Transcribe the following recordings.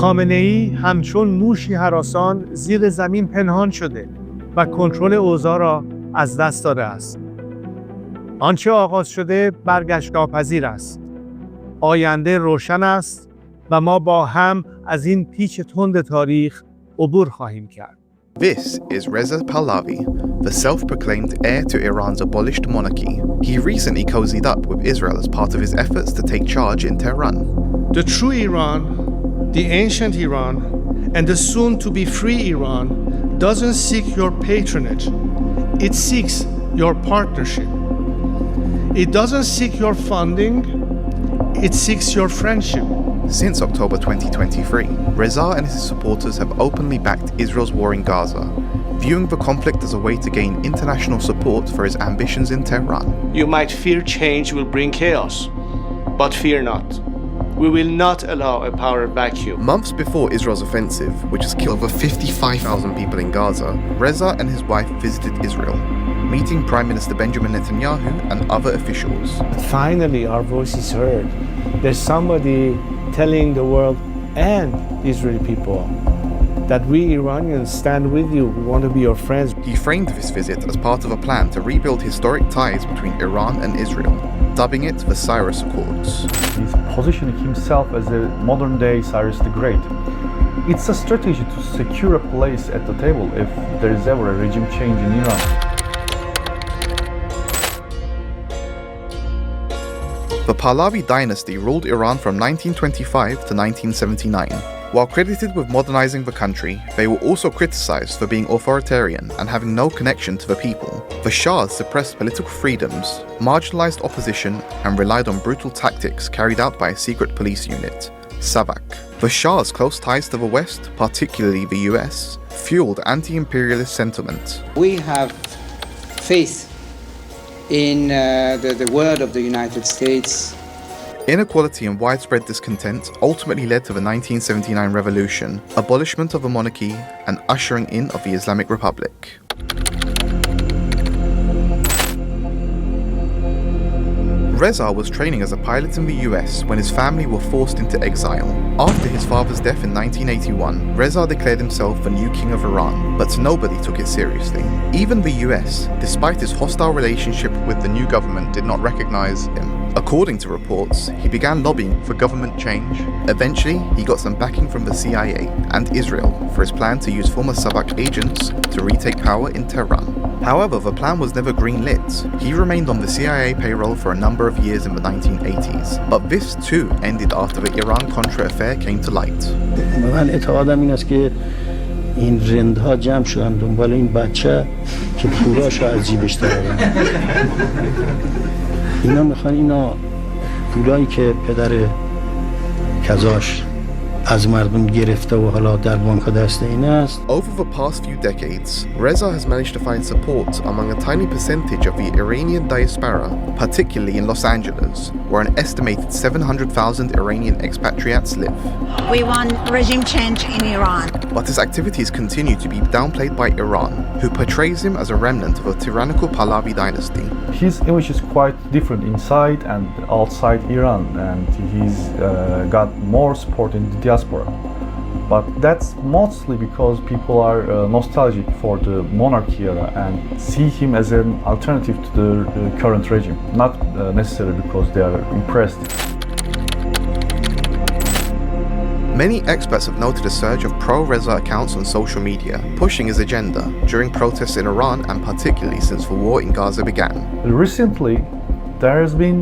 خامنه‌ای همچون موشی هراسان زیر زمین پنهان شده و کنترل اوضاع را از دست داده است. آنچه آغاز شده برگشت ناپذیر است. آینده روشن است و ما با هم از این پیچ تند تاریخ عبور خواهیم کرد. This is Reza Pahlavi, the self-proclaimed heir to Iran's abolished monarchy. He recently cozied up with Israel as part of his efforts to take charge in Tehran. The true Iran, the ancient Iran, and the soon-to-be free Iran doesn't seek your patronage. It seeks your partnership. It doesn't seek your funding. It seeks your friendship. Since October 2023, Reza and his supporters have openly backed Israel's war in Gaza, viewing the conflict as a way to gain international support for his ambitions in Tehran. You might fear change will bring chaos, but fear not. We will not allow a power vacuum. Months before Israel's offensive, which has killed over 55,000 people in Gaza, Reza and his wife visited Israel, meeting Prime Minister Benjamin Netanyahu and other officials. Finally, our voice is heard. There's somebody telling the world and Israeli people that we Iranians stand with you. We want to be your friends. He framed this visit as part of a plan to rebuild historic ties between Iran and Israel, dubbing it the Cyrus Accords. He's positioning himself as a modern-day Cyrus the Great. It's a strategy to secure a place at the table if there is ever a regime change in Iran. The Pahlavi dynasty ruled Iran from 1925 to 1979. While credited with modernizing the country, they were also criticized for being authoritarian and having no connection to the people. The Shahs suppressed political freedoms, marginalized opposition, and relied on brutal tactics carried out by a secret police unit, Savak. The Shah's close ties to the West, particularly the US, fueled anti-imperialist sentiment. We have faith in the word of the United States. Inequality and widespread discontent ultimately led to the 1979 revolution, abolishment of the monarchy, and ushering in of the Islamic Republic. Reza was training as a pilot in the US when his family were forced into exile. After his father's death in 1981, Reza declared himself the new king of Iran, but nobody took it seriously. Even the US, despite his hostile relationship with the new government, did not recognize him. According to reports, he began lobbying for government change. Eventually, he got some backing from the CIA and Israel for his plan to use former Savak agents to retake power in Tehran. However, the plan was never greenlit. He remained on the CIA payroll for a number of years in the 1980s. But this too ended after the Iran-Contra affair came to light. من اعتقادم این است که این رندها جمع شدن دنبال این بچه که پولاشو از جیبش درارن. اینا میخوان اینا پولایی که پدر کذاش از مردم گرفته و حالا در بانک دست این است. Over the past few decades, Reza has managed to find support among a tiny percentage of the Iranian diaspora, particularly in Los Angeles, where an estimated 700,000 Iranian expatriates live. We want regime change in Iran. But his activities continue to be downplayed by Iran, who portrays him as a remnant of a tyrannical Pahlavi dynasty. His image is quite different inside and outside Iran, and he's got more support in the diaspora. But that's mostly because people are nostalgic for the monarchy era and see him as an alternative to the current regime, not necessarily because they are impressed. Many experts have noted a surge of pro-Reza accounts on social media, pushing his agenda during protests in Iran and particularly since the war in Gaza began. Recently, there has been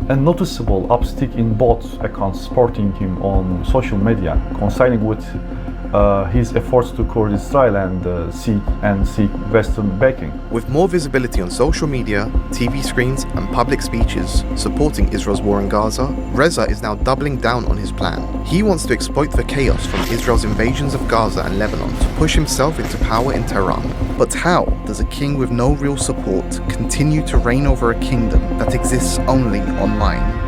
a noticeable uptick in bot accounts supporting him on social media, coinciding with his efforts to court Israel and seek Western backing. With more visibility on social media, TV screens, and public speeches supporting Israel's war in Gaza, Reza is now doubling down on his plan. He wants to exploit the chaos from Israel's invasions of Gaza and Lebanon to push himself into power in Tehran. But how does a king with no real support continue to reign over a kingdom that exists only online?